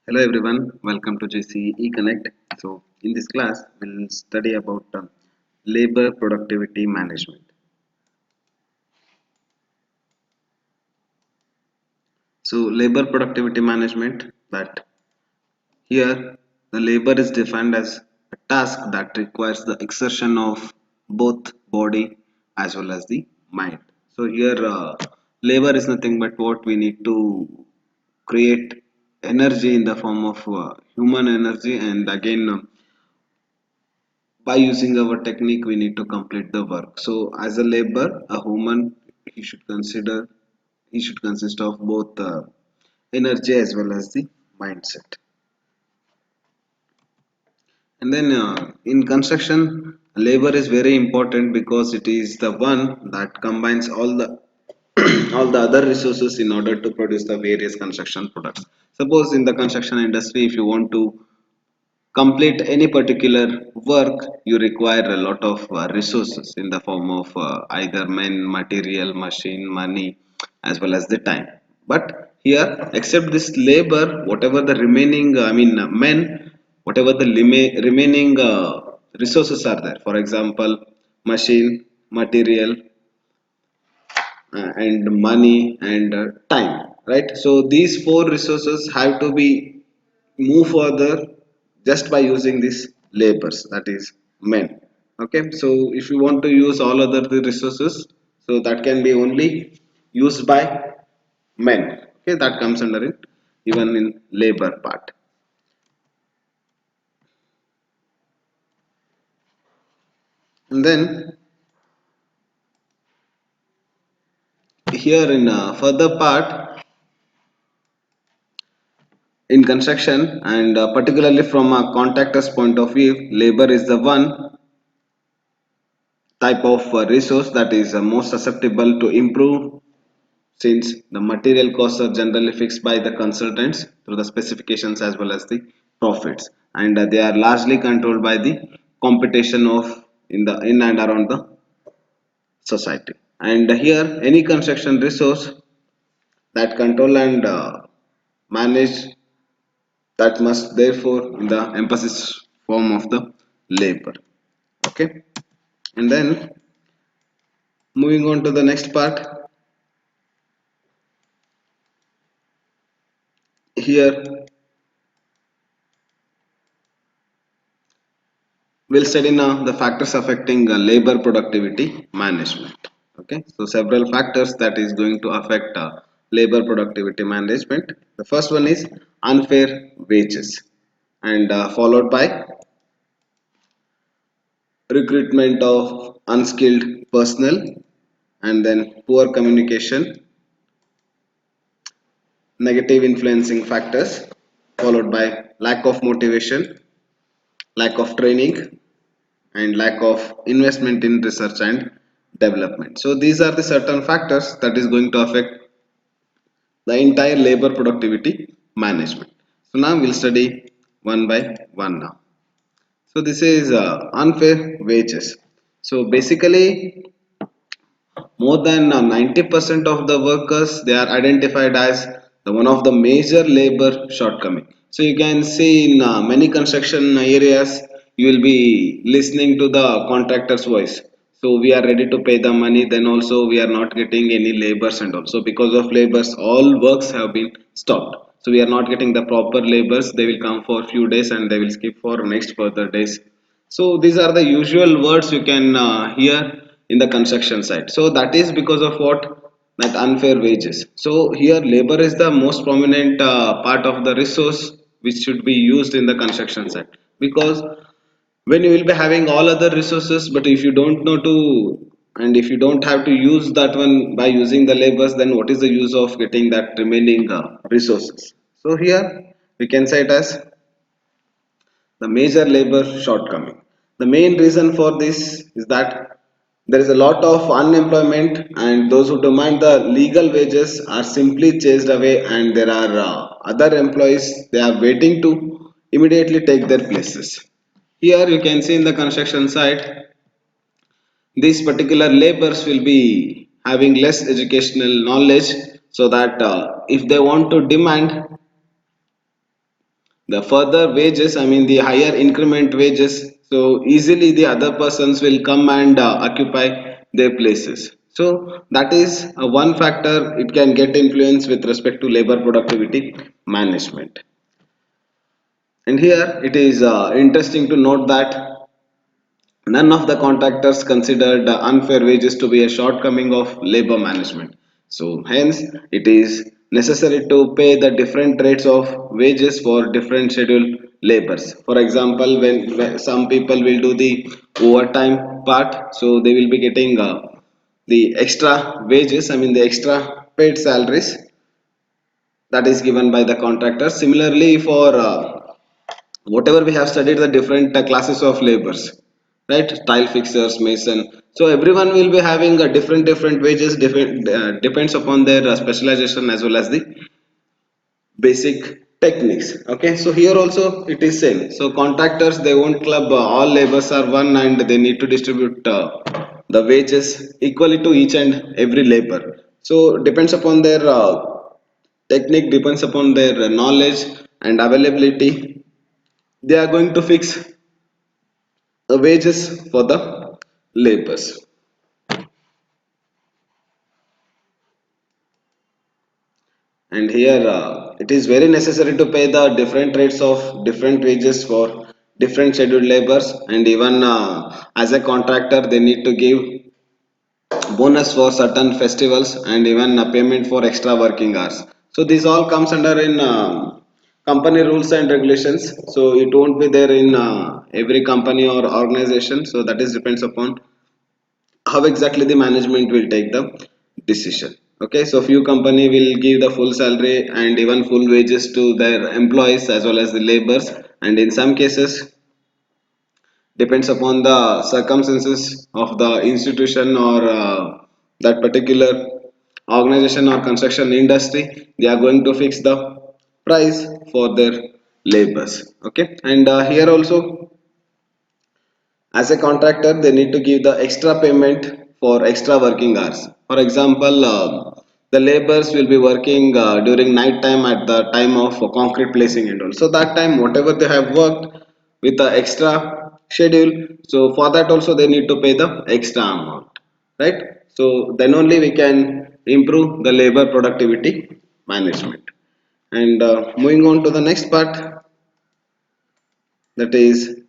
Hello everyone, welcome to JCE Connect. So in this class, we'll study about labor productivity management. So labor productivity management, that here the labor is defined as a task that requires the exertion of both body as well as the mind. So here labor is nothing but what we need to create energy in the form of human energy, and again by using our technique we need to complete the work. So as a labor, a human, he should consider he should consist of both energy as well as the mindset. And then in construction, labor is very important because it is the one that combines all the all the other resources in order to produce the various construction products. Suppose in the construction industry, if you want to complete any particular work, you require a lot of resources in the form of either men, material, machine, money, as well as the time. But here, except this labor, whatever the remaining men, whatever the remaining resources are there, for example, machine, material, and money and time, right? So these four resources have to be move further just by using these labors, that is men. Okay, so if you want to use all other the resources, so that can be only used by men. Okay, that comes under it even in labor part. And then here in further part, in construction, and particularly from a contractor's point of view, labor is the one type of resource that is most susceptible to improve, since the material costs are generally fixed by the consultants through the specifications as well as the profits, and they are largely controlled by the competition of in and around the society. And here any construction resource that control and manage, that must therefore in the emphasis form of the labor. Okay, and then moving on to the next part, here we'll study now the factors affecting labor productivity management. Okay, so several factors that is going to affect labor productivity management. The first one is unfair wages, and followed by recruitment of unskilled personnel, and then poor communication, negative influencing factors, followed by lack of motivation, lack of training, and lack of investment in research and development. So these are the certain factors that is going to affect the entire labor productivity management. So now we'll study one by one now. So this is unfair wages. So basically more than 90% of the workers, they are identified as the one of the major labor shortcoming. So you can see in many construction areas, you will be listening to the contractor's voice. So we are ready to pay the money, then also we are not getting any labors, and also because of labors, all works have been stopped. So we are not getting the proper labors. They will come for few days and they will skip for next further days. So these are the usual words you can hear in the construction site. So that is because of what? That unfair wages. So here labor is the most prominent part of the resource which should be used in the construction site, because when you will be having all other resources, but if you don't know to, and if you don't have to use that one by using the labors, then what is the use of getting that remaining resources? So here we can say it as the major labor shortcoming. The main reason for this is that there is a lot of unemployment, and those who demand the legal wages are simply chased away, and there are other employees, they are waiting to immediately take their places. Here you can see in the construction site, these particular laborers will be having less educational knowledge, so that if they want to demand the further wages, I mean the higher increment wages, so easily the other persons will come and occupy their places. So that is one factor, it can get influence with respect to labor productivity management. And here it is interesting to note that none of the contractors considered the unfair wages to be a shortcoming of labor management. So, hence, it is necessary to pay the different rates of wages for different scheduled labors. For example, when some people will do the overtime part, so they will be getting the extra wages, I mean the extra paid salaries that is given by the contractor. Similarly, for whatever we have studied the different classes of labors, right, tile fixers, mason, so everyone will be having a different wages, different depends upon their specialization as well as the basic techniques. Okay, so here also it is same, so contractors they won't club all labors are one and they need to distribute the wages equally to each and every labor. So depends upon their technique, depends upon their knowledge and availability, they are going to fix the wages for the labors. And here it is very necessary to pay the different rates of different wages for different scheduled labors, and even as a contractor they need to give bonus for certain festivals and even a payment for extra working hours. So this all comes under in company rules and regulations, so it won't be there in every company or organization, so that is depends upon how exactly the management will take the decision. Okay, so few company will give the full salary and even full wages to their employees as well as the laborers, and in some cases depends upon the circumstances of the institution or that particular organization or construction industry, they are going to fix the price for their labors. Okay, and here also as a contractor they need to give the extra payment for extra working hours. For example, the laborers will be working during night time at the time of concrete placing and all, so that time whatever they have worked with the extra schedule, so for that also they need to pay the extra amount, right? So then only we can improve the labor productivity management. And moving on to the next part, that is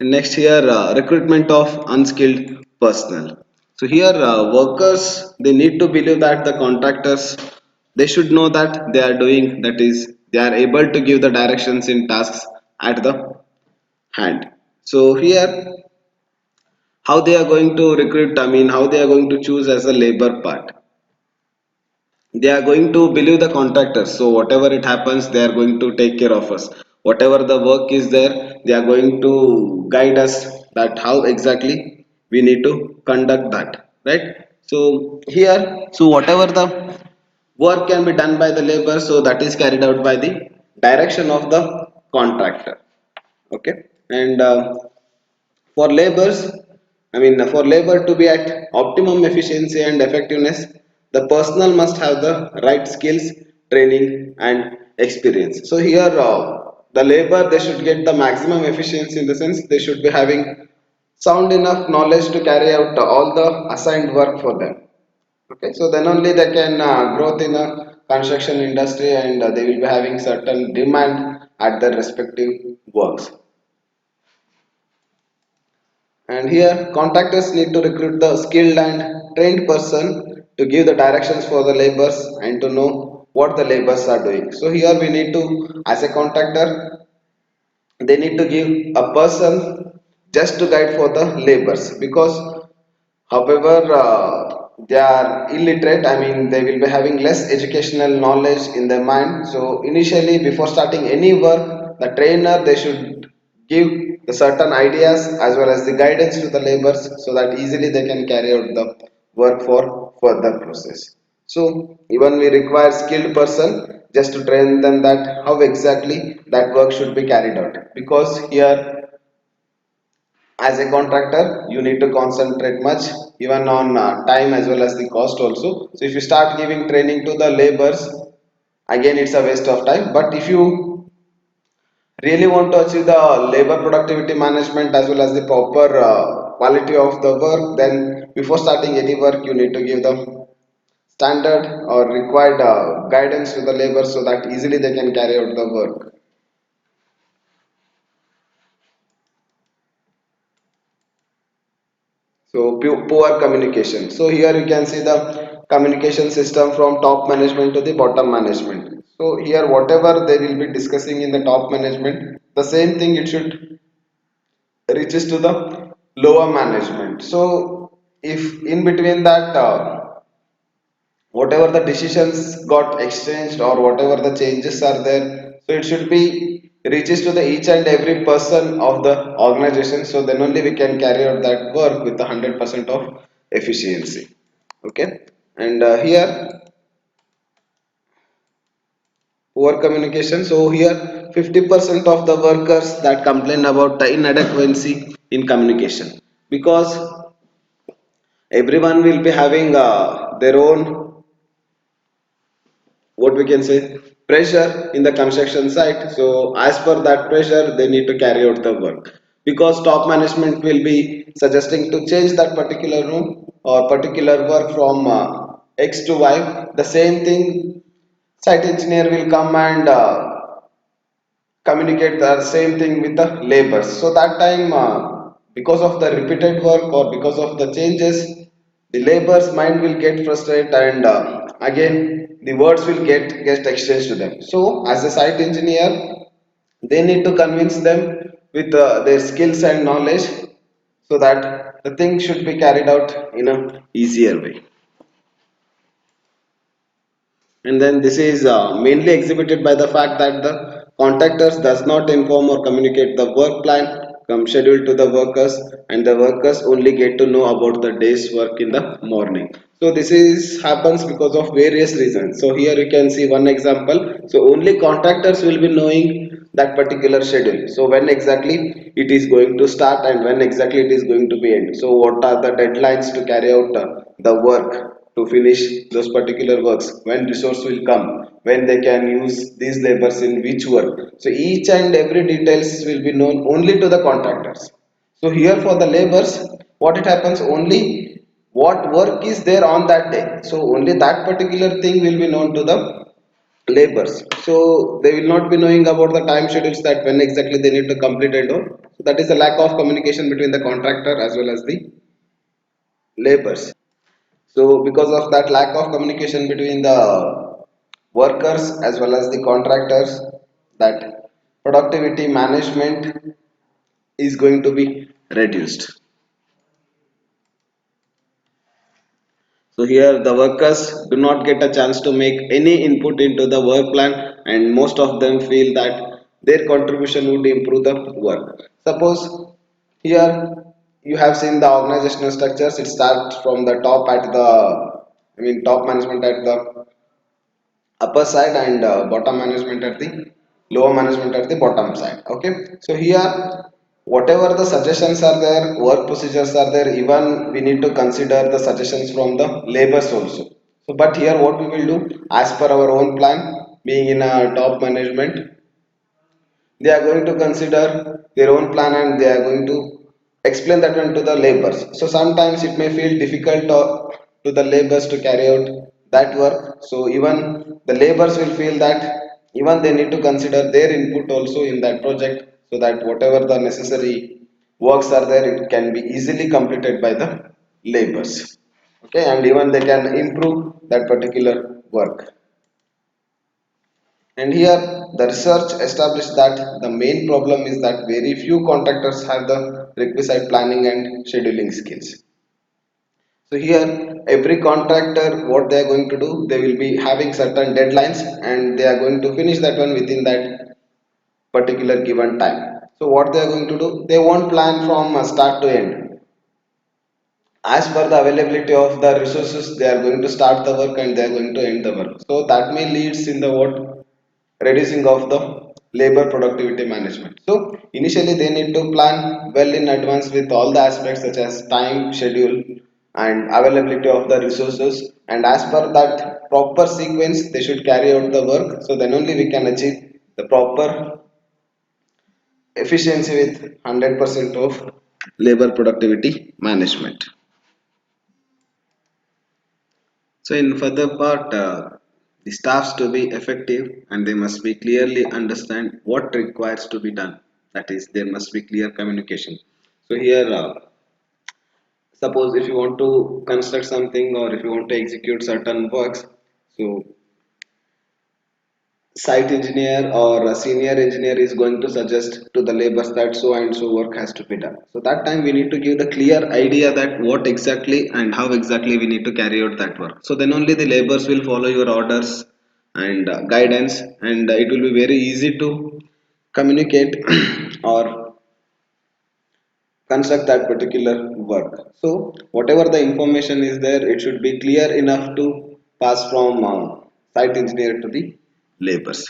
next here, recruitment of unskilled personnel. So here, workers they need to believe that the contractors they should know that they are doing, that is they are able to give the directions in tasks at the hand. So here, how they are going to recruit? I mean, how they are going to choose as a labor part? They are going to believe the contractors, so whatever it happens they are going to take care of us, whatever the work is there they are going to guide us that how exactly we need to conduct that, right? So here, so whatever the work can be done by the labor, so that is carried out by the direction of the contractor. Okay, and for labors, I mean, for labor to be at optimum efficiency and effectiveness, the personnel must have the right skills, training, and experience. So here, the labor they should get the maximum efficiency in the sense they should be having sound enough knowledge to carry out all the assigned work for them. Okay, so then only they can growth in the construction industry, and they will be having certain demand at their respective works. And here, contractors need to recruit the skilled and trained person to give the directions for the laborers and to know what the laborers are doing. So here we need to, as a contractor, they need to give a person just to guide for the laborers, because however, they are illiterate, I mean, they will be having less educational knowledge in their mind. So, initially, before starting any work, the trainer they should give the certain ideas as well as the guidance to the laborers so that easily they can carry out the work for further process. So, even we require skilled person just to train them that how exactly that work should be carried out, because here as a contractor you need to concentrate much even on time as well as the cost also. So if you start giving training to the laborers, again it's a waste of time. But if you really want to achieve the labor productivity management as well as the proper quality of the work, then before starting any work you need to give them standard or required guidance to the labor so that easily they can carry out the work. So poor communication. So here you can see the communication system from top management to the bottom management. So here whatever they will be discussing in the top management, the same thing it should reaches to the lower management. So if in between that whatever the decisions got exchanged or whatever the changes are there, so it should be reaches to the each and every person of the organization, so then only we can carry out that work with the 100% of efficiency. Okay. And here poor communication. So here 50% of the workers that complain about the inadequacy in communication, because everyone will be having their own, what we can say, pressure in the construction site. So as per that pressure they need to carry out the work, because top management will be suggesting to change that particular room or particular work from x to y. The same thing site engineer will come and communicate the same thing with the labors. So that time because of the repeated work or because of the changes, the labor's mind will get frustrated, and again the words will get exchanged to them. So as a site engineer they need to convince them with their skills and knowledge, so that the thing should be carried out in a easier way. And then this is mainly exhibited by the fact that the contractors does not inform or communicate the work plan come scheduled to the workers, and the workers only get to know about the day's work in the morning. So this is happens because of various reasons. So here you can see one example. So only contractors will be knowing that particular schedule, so when exactly it is going to start and when exactly it is going to be end. So what are the deadlines to carry out the work, to finish those particular works, when resource will come, when they can use these labors in which work. So each and every details will be known only to the contractors. So here for the labors, what it happens, only what work is there on that day, so only that particular thing will be known to the labors. So they will not be knowing about the time schedules, that when exactly they need to complete and all. So that is a lack of communication between the contractor as well as the labors. So because of that lack of communication between the workers as well as the contractors, that productivity management is going to be reduced. So here the workers do not get a chance to make any input into the work plan, and most of them feel that their contribution would improve the work. Suppose here you have seen the organizational structures. It starts from the top at the, I mean top management at the upper side, and bottom management at the lower management at the bottom side. Okay. So here whatever the suggestions are there, work procedures are there, even we need to consider the suggestions from the labors also. So but here what we will do, as per our own plan, being in a top management, they are going to consider their own plan and they are going to explain that one to the laborers. So sometimes it may feel difficult to the laborers to carry out that work. So even the laborers will feel that even they need to consider their input also in that project, so that whatever the necessary works are there, it can be easily completed by the laborers. Okay. And even they can improve that particular work. And here the research established that the main problem is that very few contractors have the requisite planning and scheduling skills. So here every contractor, what they are going to do, they will be having certain deadlines and they are going to finish that one within that particular given time. So what they are going to do, they won't plan from start to end. As per the availability of the resources, they are going to start the work and they are going to end the work. So that may leads in the what, reducing of the labor productivity management. So initially they need to plan well in advance with all the aspects such as time, schedule, and availability of the resources. And as per that proper sequence, they should carry out the work. So then only we can achieve the proper efficiency with 100% of labor productivity management. So in further part, the staffs to be effective and they must be clearly understand what requires to be done. That is, there must be clear communication. So here, suppose if you want to construct something or if you want to execute certain works, so site engineer or a senior engineer is going to suggest to the laborers that so and so work has to be done. So that time we need to give the clear idea that what exactly and how exactly we need to carry out that work. So then only the laborers will follow your orders and guidance, and it will be very easy to communicate or construct that particular work. So whatever the information is there, it should be clear enough to pass from site engineer to the laborers.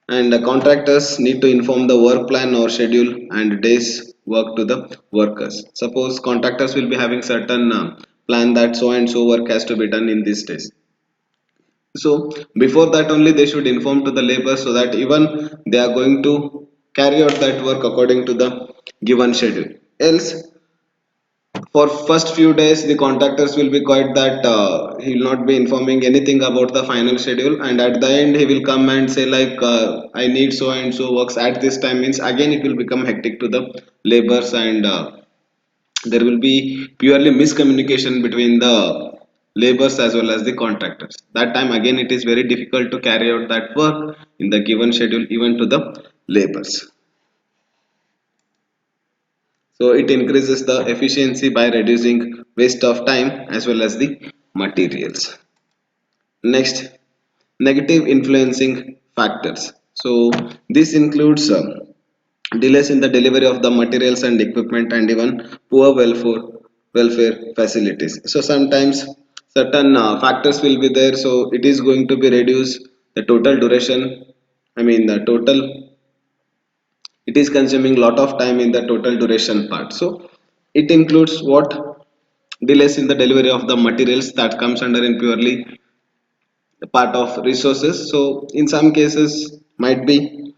And the contractors need to inform the work plan or schedule and days work to the workers. Suppose contractors will be having certain plan that so and so work has to be done in these days. So before that only they should inform to the labor so that even they are going to carry out that work according to the given schedule. Else for first few days the contractors will be quite that he will not be informing anything about the final schedule, and at the end he will come and say like I need so and so works at this time, means again it will become hectic to the labors, and there will be purely miscommunication between the labors as well as the contractors. That time again it is very difficult to carry out that work in the given schedule even to the labors. So it increases the efficiency by reducing waste of time as well as the materials. Next, negative influencing factors. So this includes delays in the delivery of the materials and equipment and even poor welfare facilities. So sometimes certain factors will be there. So it is going to be reduced the total duration. I mean the total, it is consuming lot of time in the total duration part. So it includes what delays in the delivery of the materials that comes under in purely the part of resources. So in some cases might be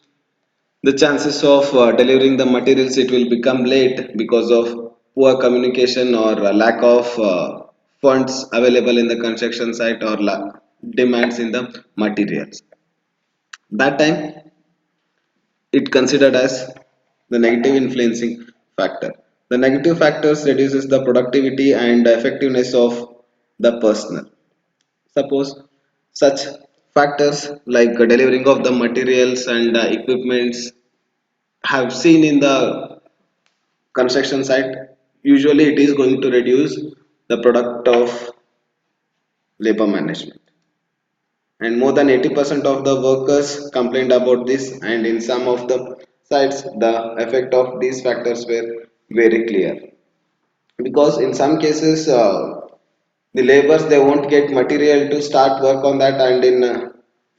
the chances of delivering the materials, it will become late because of poor communication or lack of funds available in the construction site or demands in the materials. That time it considered as the negative influencing factor. The negative factors reduces the productivity and effectiveness of the personnel. Suppose such factors like delivering of the materials and equipments have seen in the construction site, usually it is going to reduce the product of labor management. And more than 80% of the workers complained about this, and in some of the sites the effect of these factors were very clear, because in some cases the laborers they won't get material to start work on that, and in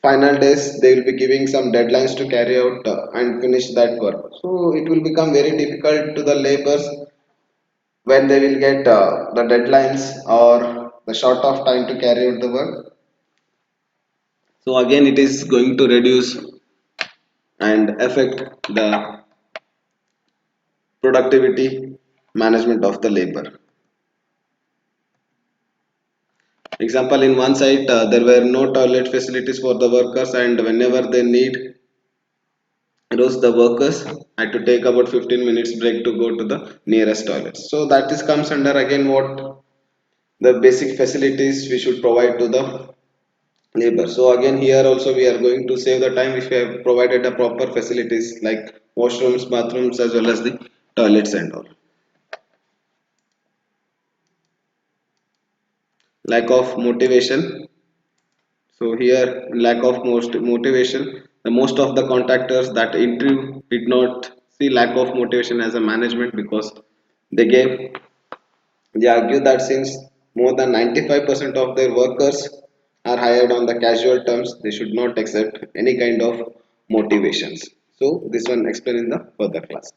final days they will be giving some deadlines to carry out and finish that work. So it will become very difficult to the laborers when they will get the deadlines or the short of time to carry out the work. So again it is going to reduce and affect the productivity management of the labor. Example, in one site there were no toilet facilities for the workers, and whenever they need those the workers had to take about 15 minutes break to go to the nearest toilets. So that is comes under again what the basic facilities we should provide to the labor. So again here also we are going to save the time if we have provided the proper facilities like washrooms, bathrooms as well as the toilets and all. Lack of motivation. So here lack of most motivation. The most of the contractors that interview did not see lack of motivation as a management, because they argue that since more than 95% of their workers are hired on the casual terms, they should not accept any kind of motivations. So this one explain in the further class.